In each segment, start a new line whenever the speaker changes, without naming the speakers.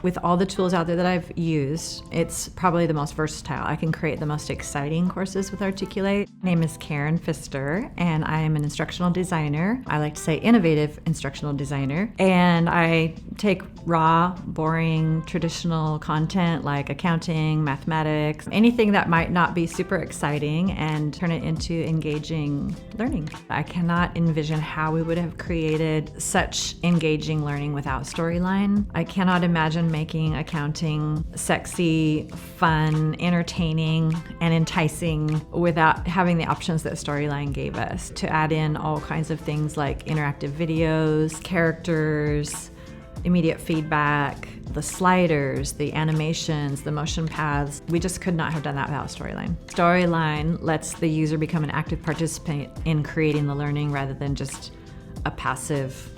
With all the tools out there that I've used, it's probably the most versatile. I can create the most exciting courses with Articulate. My name is Karin Pfister, and I am an instructional designer. I like to say innovative instructional designer. And I take raw, boring, traditional content like accounting, mathematics, anything that might not be super exciting, and turn it into engaging learning. I cannot envision how we would have created such engaging learning without storyline. I cannot imagine making accounting sexy, fun, entertaining, and enticing without having the options that storyline gave us, to add in all kinds of things like interactive videos, characters, immediate feedback, the sliders, the animations, the motion paths. We just could not have done that without storyline. Storyline lets the user become an active participant in creating the learning rather than just a passive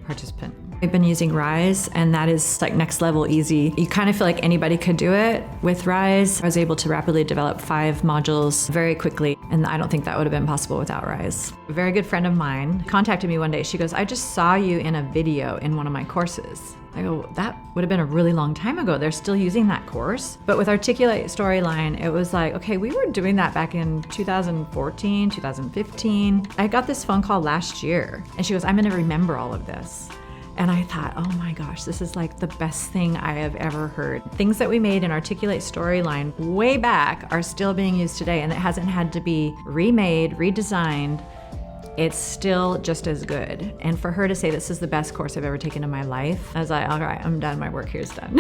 participant. I've been using Rise, and that is like next level easy. You kind of feel like anybody could do it with Rise. I was able to rapidly develop 5 modules very quickly, and I don't think that would have been possible without Rise. A very good friend of mine contacted me one day. She goes, "I just saw you in a video in one of my courses." I go, "That would have been a really long time ago. They're still using that course." But with Articulate Storyline, it was like, okay, we were doing that back in 2014, 2015. I got this phone call last year, and she goes, "I'm gonna remember all of this." And I thought, oh my gosh, this is like the best thing I have ever heard. Things that we made in Articulate Storyline way back are still being used today, and it hasn't had to be remade, redesigned. It's still just as good. And for her to say this is the best course I've ever taken in my life, I was like, all right, I'm done. My work here is done.